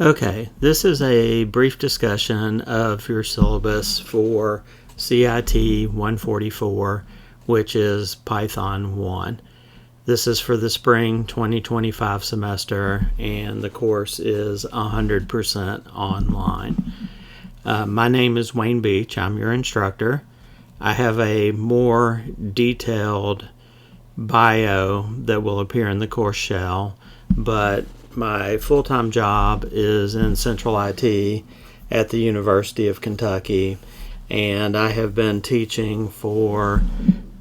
Okay, this is a brief discussion of your syllabus for CIT 144, which is Python 1. This is for the spring 2025 semester, and the course is 100% online. My name is Wayne Beach. I'm your instructor. I have a more detailed bio that will appear in the course shell, but my full-time job is in Central IT at the University of Kentucky, and I have been teaching for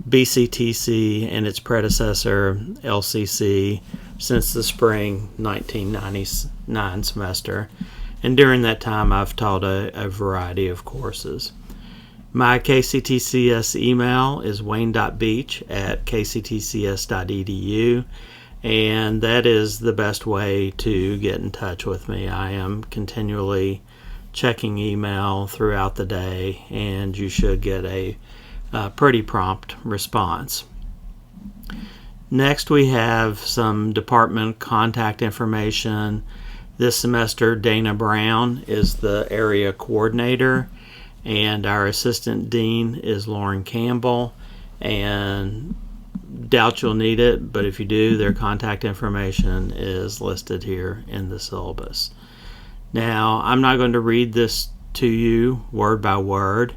BCTC and its predecessor, LCC, since the spring 1999 semester. And during that time, I've taught a variety of courses. My KCTCS email is wayne.beach@kctcs.edu, and that is the best way to get in touch with me. I am continually checking email throughout the day, and you should get a pretty prompt response. Next, we have some department contact information. This semester, Dana Brown is the area coordinator, and our assistant dean is Lauren Campbell, and doubt you'll need it, but if you do, their contact information is listed here in the syllabus. Now, I'm not going to read this to you word by word.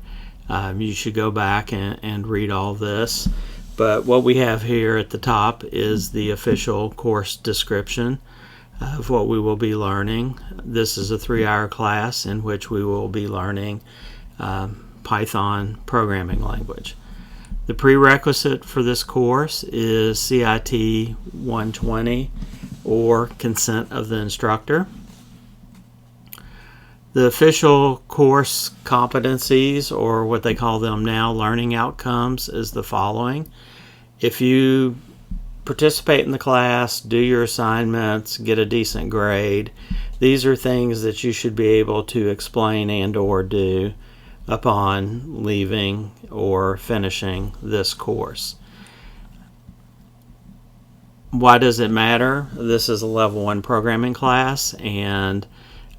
You should go back and read all this. But what we have here at the top is the official course description of what we will be learning. This is a 3-hour class in which we will be learning Python programming language. The prerequisite for this course is CIT 120 or consent of the instructor. The official course competencies, or what they call them now, learning outcomes, is the following. If you participate in the class, do your assignments, get a decent grade, these are things that you should be able to explain and or do upon leaving or finishing this course. Why does it matter? This is a level 1 programming class, and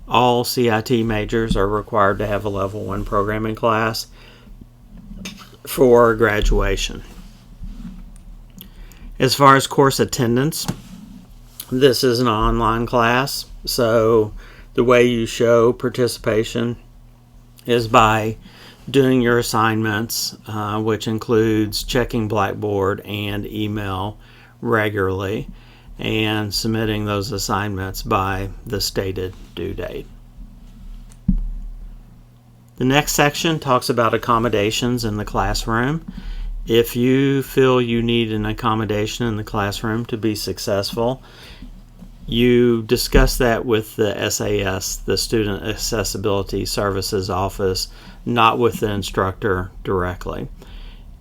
all CIT majors are required to have a level 1 programming class for graduation. As far as course attendance, this is an online class, so the way you show participation is by doing your assignments, which includes checking Blackboard and email regularly, and submitting those assignments by the stated due date. The next section talks about accommodations in the classroom. If you feel you need an accommodation in the classroom to be successful, you discuss that with the SAS, the Student Accessibility Services Office, not with the instructor directly.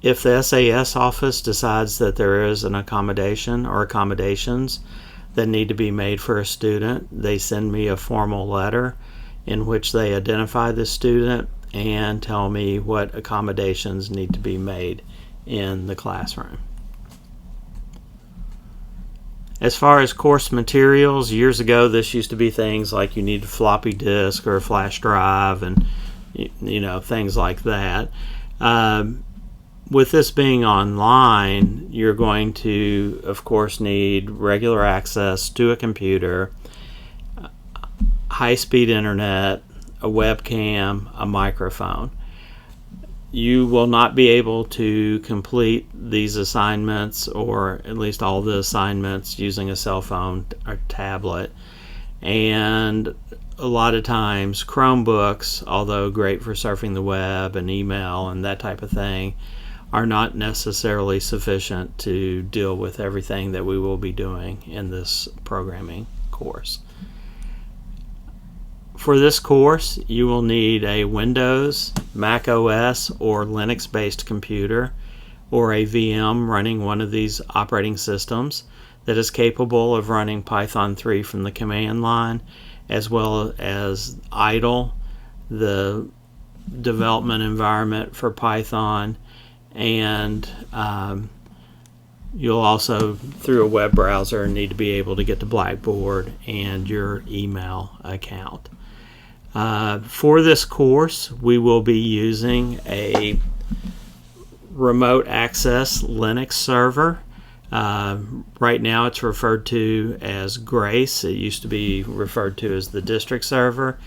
If the SAS office decides that there is an accommodation or accommodations that need to be made for a student, they send me a formal letter in which they identify the student and tell me what accommodations need to be made in the classroom. As far as course materials, years ago this used to be things like you need a floppy disk or a flash drive and things like that. With this being online, you're going to, of course, need regular access to a computer, high-speed internet, a webcam, a microphone. You will not be able to complete these assignments, or at least all the assignments, using a cell phone or tablet. And a lot of times Chromebooks, although great for surfing the web and email and that type of thing, are not necessarily sufficient to deal with everything that we will be doing in this programming course. For this course, you will need a Windows, Mac OS, or Linux-based computer, or a VM running one of these operating systems that is capable of running Python 3 from the command line, as well as idle, the development environment for Python, and You'll also, through a web browser, need to be able to get to Blackboard and your email account. For this course, we will be using a remote access Linux server. Right now it's referred to as Grace. It used to be referred to as the district server.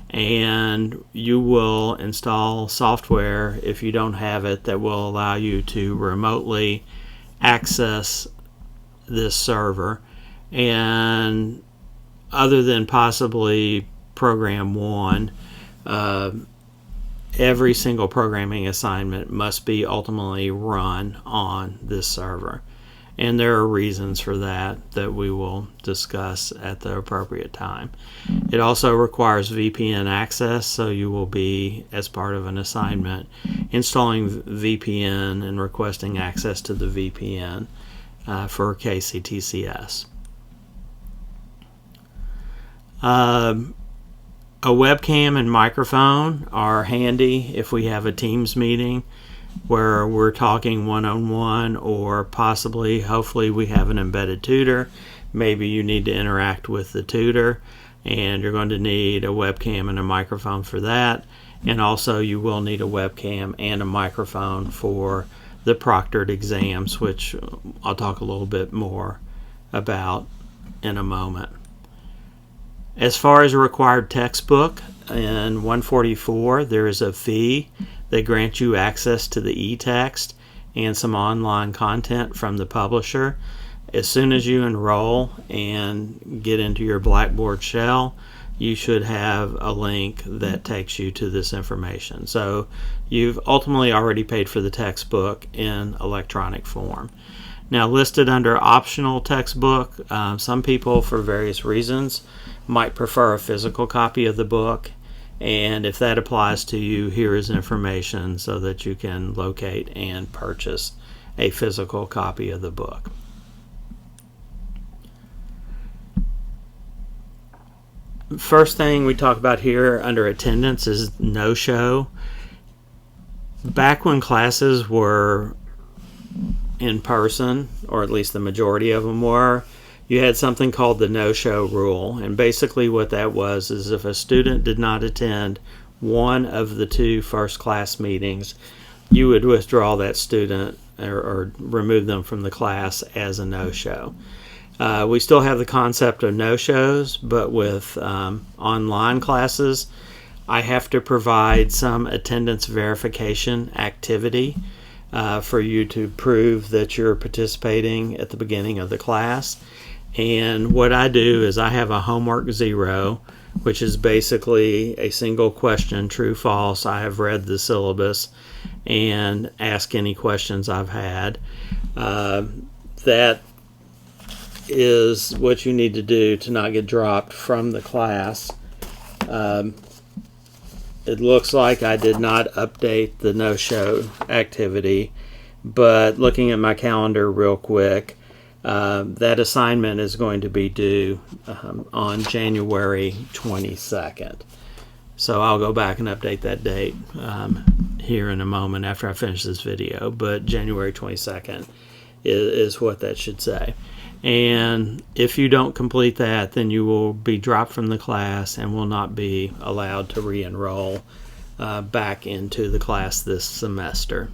And you will install software, if you don't have it, that will allow you to remotely access this server. And other than possibly Program 1, every single programming assignment must be ultimately run on this server. And there are reasons for that we will discuss at the appropriate time. It also requires VPN access, so you will be, as part of an assignment, installing VPN and requesting access to the VPN for KCTCS. A webcam and microphone are handy if we have a Teams meeting where we're talking one-on-one, or possibly, hopefully, we have an embedded tutor. Maybe you need to interact with the tutor, and you're going to need a webcam and a microphone for that. And also you will need a webcam and a microphone for the proctored exams, which I'll talk a little bit more about in a moment. As far as a required textbook, in 144 there is a fee that grants you access to the e-text and some online content from the publisher. As soon as you enroll and get into your Blackboard shell, you should have a link that takes you to this information. So you've ultimately already paid for the textbook in electronic form. Now, listed under optional textbook, some people, for various reasons, might prefer a physical copy of the book. And if that applies to you, here is information so that you can locate and purchase a physical copy of the book. First thing we talk about here under attendance is no-show. Back when classes were in person, or at least the majority of them were, you had something called the no-show rule. And basically what that was is if a student did not attend one of the 2 first class meetings, you would withdraw that student or remove them from the class as a no-show. We still have the concept of no-shows, but with online classes, I have to provide some attendance verification activity for you to prove that you're participating at the beginning of the class. And what I do is I have a homework 0, which is basically a single question, true, false. I have read the syllabus and ask any questions I've had. That is what you need to do to not get dropped from the class. It looks like I did not update the no-show activity, but looking at my calendar real quick, that assignment is going to be due on January 22nd. So I'll go back and update that date here in a moment after I finish this video, but January 22nd is what that should say. And if you don't complete that, then you will be dropped from the class and will not be allowed to re-enroll back into the class this semester.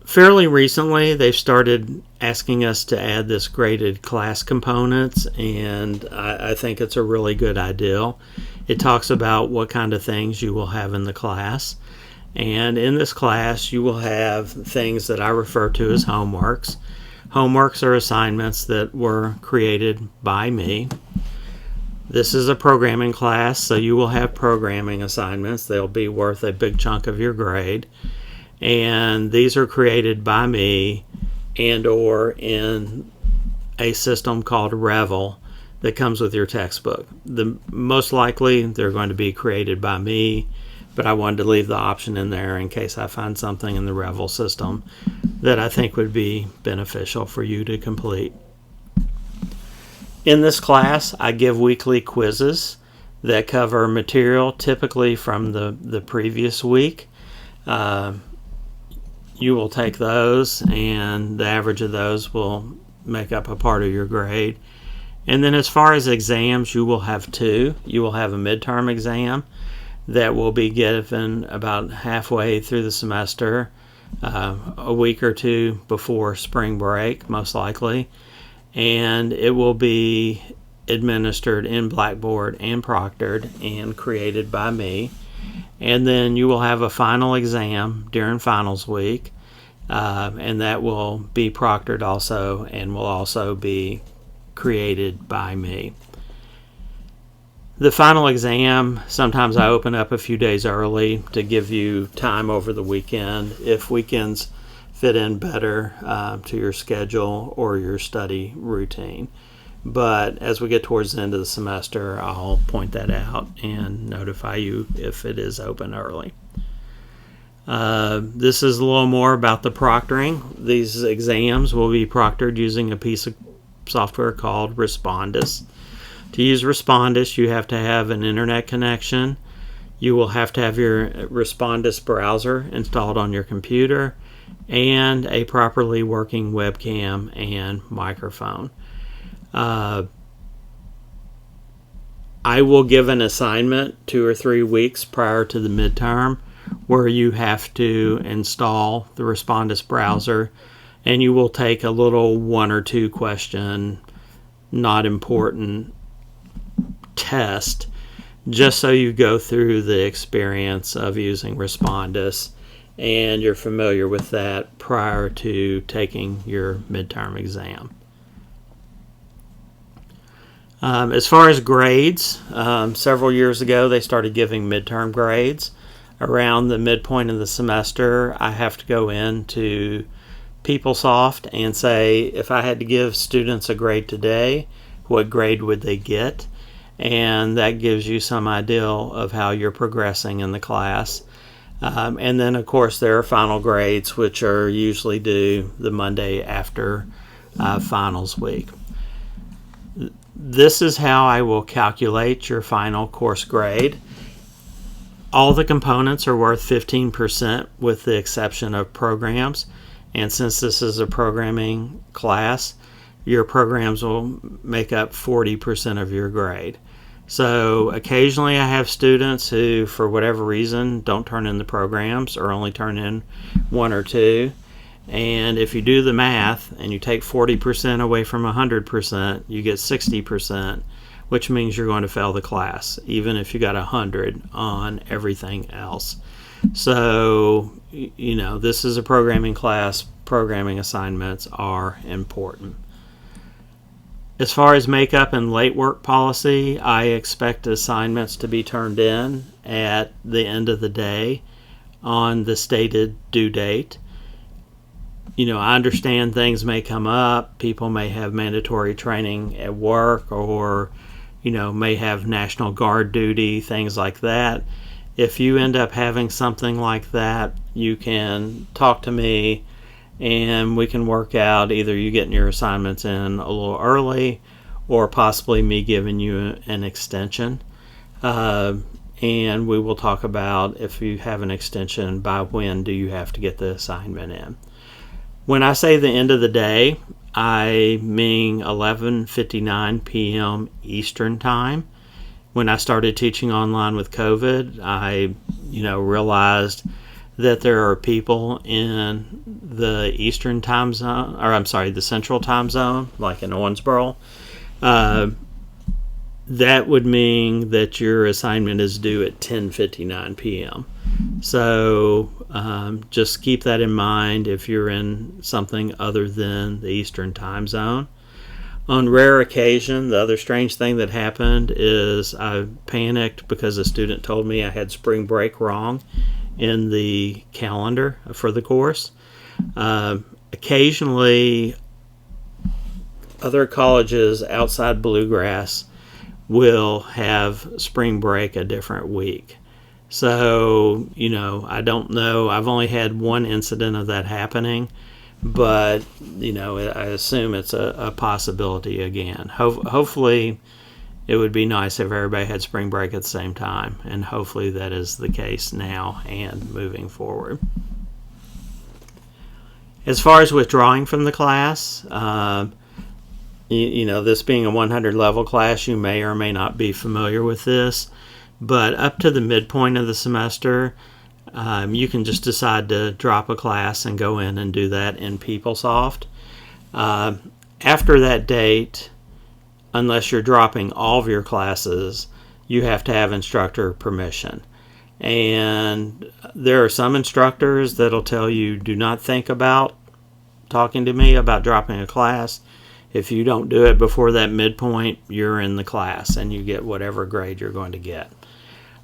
Fairly recently, they've started asking us to add this graded class components, and I think it's a really good idea. It talks about what kind of things you will have in the class. And in this class, you will have things that I refer to as homeworks. Homeworks are assignments that were created by me. This is a programming class, so you will have programming assignments. They'll be worth a big chunk of your grade. And these are created by me and or in a system called Revel that comes with your textbook. Most likely they're going to be created by me, but I wanted to leave the option in there in case I find something in the Revel system that I think would be beneficial for you to complete. In this class, I give weekly quizzes that cover material typically from the previous week. you will take those, and the average of those will make up a part of your grade. And then as far as exams, you will have two. You will have a midterm exam that will be given about halfway through the semester, a week or two before spring break, most likely. And it will be administered in Blackboard and proctored and created by me. And then you will have a final exam during finals week, and that will be proctored also and will also be created by me. The final exam, sometimes I open up a few days early to give you time over the weekend if weekends fit in better to your schedule or your study routine. But as we get towards the end of the semester, I'll point that out and notify you if it is open early. This is a little more about the proctoring. These exams will be proctored using a piece of software called Respondus. To use Respondus, you have to have an internet connection. You will have to have your Respondus browser installed on your computer and a properly working webcam and microphone. I will give an assignment 2 or 3 weeks prior to the midterm where you have to install the Respondus browser, and you will take a little 1 or 2 question, not important test, just so you go through the experience of using Respondus and you're familiar with that prior to taking your midterm exam. As far as grades, several years ago they started giving midterm grades. Around the midpoint of the semester, I have to go into PeopleSoft and say, if I had to give students a grade today, what grade would they get? And that gives you some idea of how you're progressing in the class. And then, of course, there are final grades, which are usually due the Monday after finals week. This is how I will calculate your final course grade. All the components are worth 15% with the exception of programs. And since this is a programming class, your programs will make up 40% of your grade. So occasionally I have students who, for whatever reason, don't turn in the programs or only turn in 1 or 2. And if you do the math and you take 40% away from 100%, you get 60%, which means you're going to fail the class, even if you got 100 on everything else. So, this is a programming class. Programming assignments are important. As far as makeup and late work policy, I expect assignments to be turned in at the end of the day on the stated due date. I understand things may come up. People may have mandatory training at work or, may have National Guard duty, things like that. If you end up having something like that, you can talk to me and we can work out either you getting your assignments in a little early or possibly me giving you an extension. And we will talk about if you have an extension, by when do you have to get the assignment in. When I say the end of the day, I mean 11:59 p.m. Eastern Time. When I started teaching online with COVID, I, realized that there are people in the Eastern Time Zone, the Central Time Zone, like in Owensboro. That would mean that your assignment is due at 10:59 p.m. So just keep that in mind if you're in something other than the Eastern Time Zone. On rare occasion, the other strange thing that happened is I panicked because a student told me I had spring break wrong in the calendar for the course. Occasionally, other colleges outside Bluegrass will have spring break a different week. So, I don't know. I've only had one incident of that happening, but, I assume it's a possibility again. Hopefully, it would be nice if everybody had spring break at the same time, and hopefully that is the case now and moving forward. As far as withdrawing from the class, this being a 100 level class, you may or may not be familiar with this, but up to the midpoint of the semester, you can just decide to drop a class and go in and do that in PeopleSoft. After that date, unless you're dropping all of your classes, you have to have instructor permission. And there are some instructors that'll tell you, do not think about talking to me about dropping a class. If you don't do it before that midpoint, you're in the class and you get whatever grade you're going to get.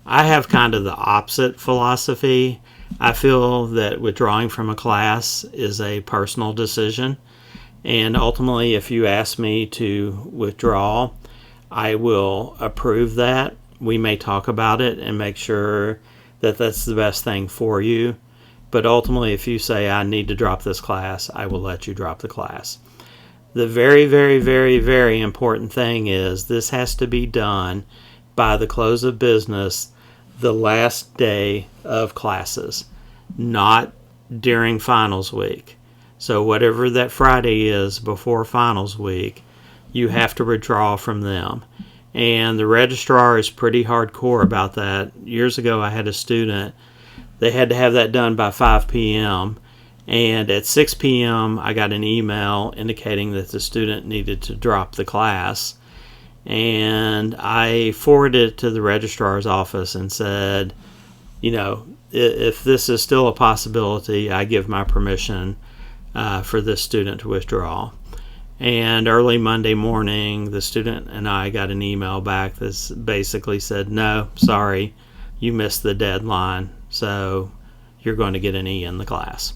I have kind of the opposite philosophy. I feel that withdrawing from a class is a personal decision. And ultimately, if you ask me to withdraw, I will approve that. We may talk about it and make sure that that's the best thing for you. But ultimately, if you say, I need to drop this class, I will let you drop the class. The very, very, very, very important thing is this has to be done by the close of business the last day of classes, not during finals week. So whatever that Friday is before finals week, you have to withdraw from them. And the registrar is pretty hardcore about that. Years ago, I had a student, they had to have that done by 5 p.m., and at 6 p.m., I got an email indicating that the student needed to drop the class. And I forwarded it to the registrar's office and said, if this is still a possibility, I give my permission for this student to withdraw. And early Monday morning, the student and I got an email back that basically said, no, sorry, you missed the deadline, so you're going to get an E in the class.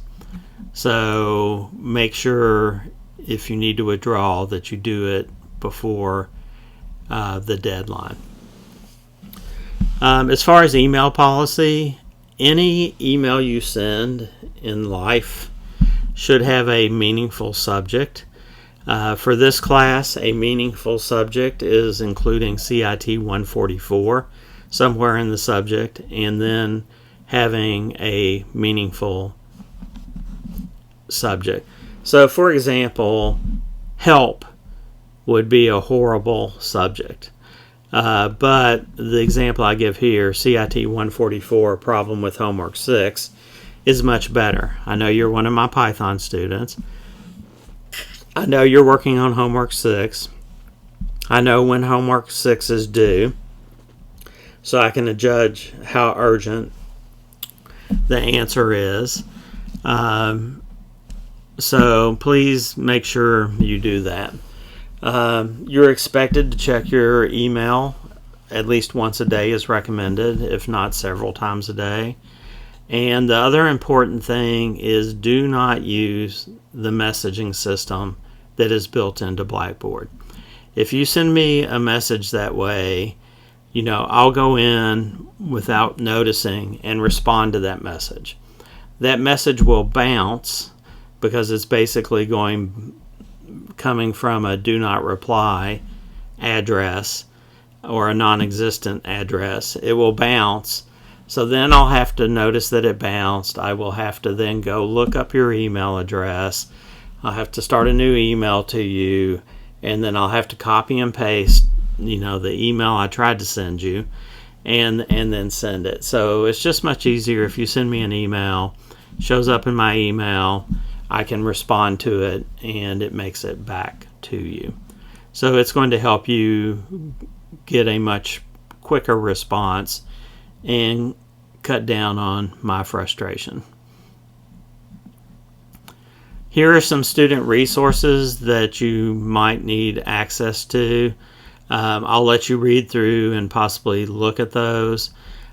So make sure if you need to withdraw that you do it before the deadline. As far as email policy, any email you send in life should have a meaningful subject. For this class, a meaningful subject is including CIT 144 somewhere in the subject, and then having a meaningful subject. So, for example, help would be a horrible subject. But the example I give here, CIT 144, problem with homework 6, is much better. I know you're one of my Python students. I know you're working on homework 6. I know when homework 6 is due, so I can judge how urgent the answer is. So please make sure you do that. You're expected to check your email at least once a day is recommended, if not several times a day. And the other important thing is do not use the messaging system that is built into Blackboard. If you send me a message that way, I'll go in without noticing and respond to that message. That message will bounce because it's basically coming from a do not reply address or a non-existent address. It will bounce. So then I'll have to notice that it bounced. I will have to then go look up your email address. I'll have to start a new email to you, and then I'll have to copy and paste, the email I tried to send you, and then send it. So it's just much easier if you send me an email, shows up in my email, I can respond to it, and it makes it back to you. So it's going to help you get a much quicker response and cut down on my frustration. Here are some student resources that you might need access to. I'll let you read through and possibly look at those.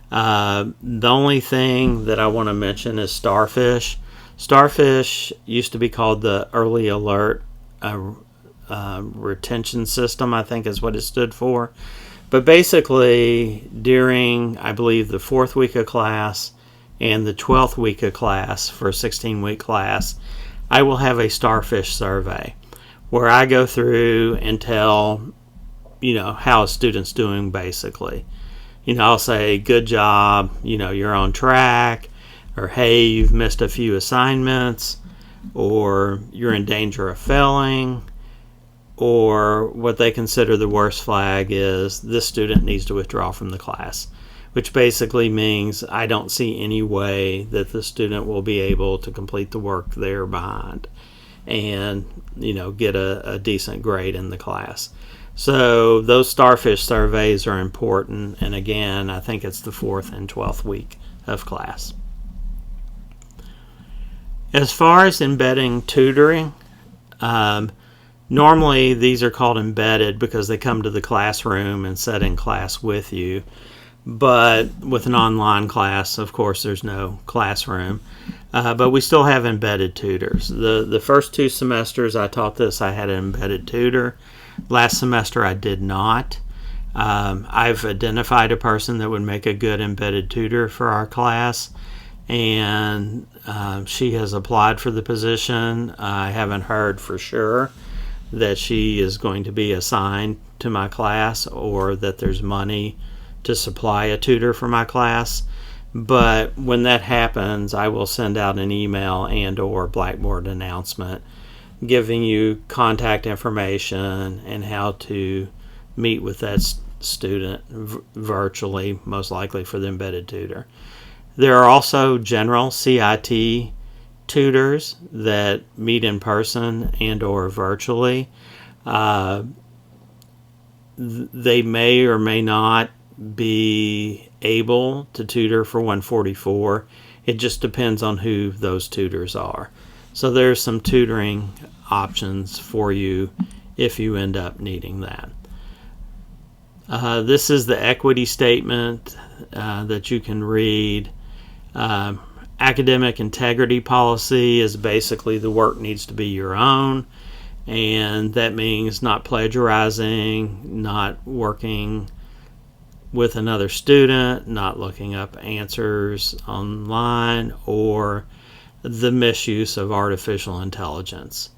The only thing that I want to mention is Starfish. Starfish used to be called the Early Alert Retention System, I think is what it stood for. But basically, during, I believe, the 4th week of class and the 12th week of class for a 16-week class, I will have a Starfish survey where I go through and tell, how a student's doing basically. I'll say, good job, you're on track, or hey, you've missed a few assignments, or you're in danger of failing, or what they consider the worst flag is this student needs to withdraw from the class, which basically means I don't see any way that the student will be able to complete the work they're behind and get a decent grade in the class. So those STARFISH surveys are important, and again, I think it's the 4th and 12th week of class. As far as embedding tutoring, normally these are called embedded because they come to the classroom and sit in class with you. But with an online class, of course, there's no classroom. But we still have embedded tutors. The first 2 semesters I taught this, I had an embedded tutor. Last semester I did not. I've identified a person that would make a good embedded tutor for our class, and she has applied for the position. I haven't heard for sure that she is going to be assigned to my class or that there's money to supply a tutor for my class. But when that happens, I will send out an email and/or Blackboard announcement giving you contact information and how to meet with that student virtually, most likely for the embedded tutor. There are also general CIT tutors that meet in person and/or virtually. They may or may not be able to tutor for 144. It just depends on who those tutors are. So there's some tutoring options for you if you end up needing that. This is the equity statement that you can read. Academic integrity policy is basically the work needs to be your own, and that means not plagiarizing, not working with another student, not looking up answers online, or the misuse of artificial intelligence.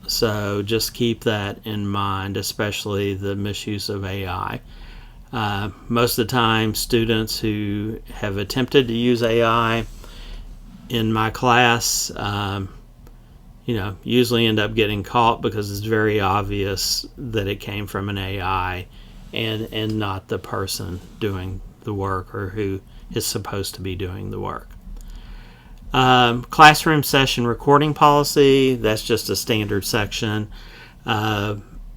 So just keep that in mind, especially the misuse of AI. Most of the time, students who have attempted to use AI in my class, usually end up getting caught because it's very obvious that it came from an AI and not the person doing the work or who is supposed to be doing the work. Classroom session recording policy, that's just a standard section.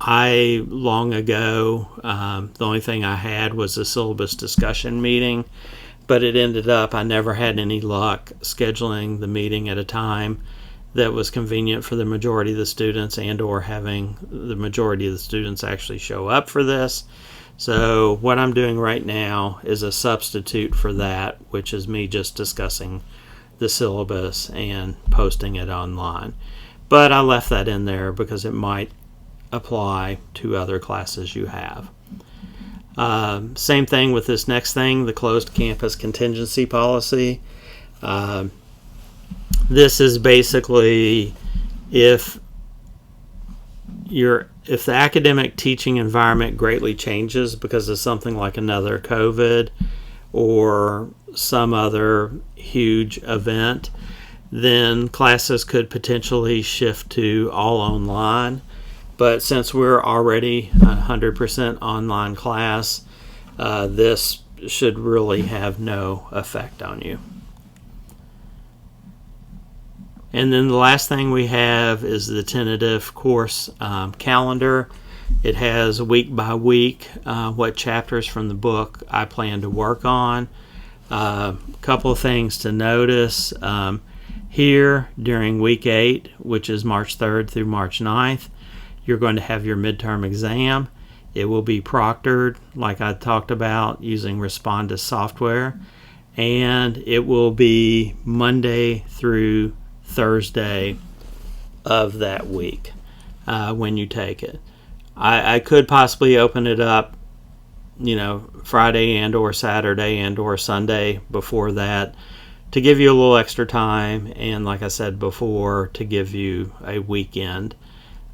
I, long ago, the only thing I had was a syllabus discussion meeting, but it ended up I never had any luck scheduling the meeting at a time that was convenient for the majority of the students and/or having the majority of the students actually show up for this. So what I'm doing right now is a substitute for that, which is me just discussing the syllabus and posting it online. But I left that in there because it might apply to other classes you have. Same thing with this next thing, the closed campus contingency policy. This is basically if the academic teaching environment greatly changes because of something like another COVID or some other huge event, then classes could potentially shift to all online. But since we're already 100% online class, this should really have no effect on you. And then the last thing we have is the tentative course calendar. It has week by week what chapters from the book I plan to work on. A couple of things to notice. Here during week 8, which is March 3rd through March 9th, you're going to have your midterm exam. It will be proctored, like I talked about, using Respondus software. And it will be Monday through Thursday of that week when you take it. I could possibly open it up, Friday and or Saturday and or Sunday before that to give you a little extra time, and like I said before, to give you a weekend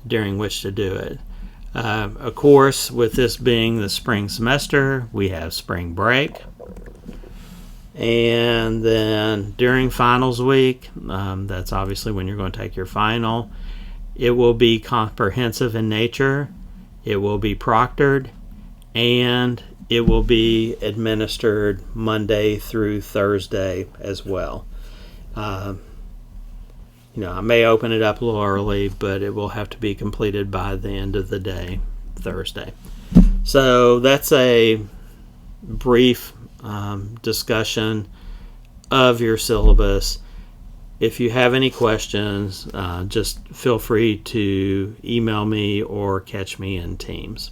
during which to do it. Of course, with this being the spring semester, we have spring break. And then during finals week, that's obviously when you're going to take your final. It will be comprehensive in nature, it will be proctored, and it will be administered Monday through Thursday as well. I may open it up a little early, but it will have to be completed by the end of the day, Thursday. So that's a brief discussion of your syllabus. If you have any questions, just feel free to email me or catch me in Teams.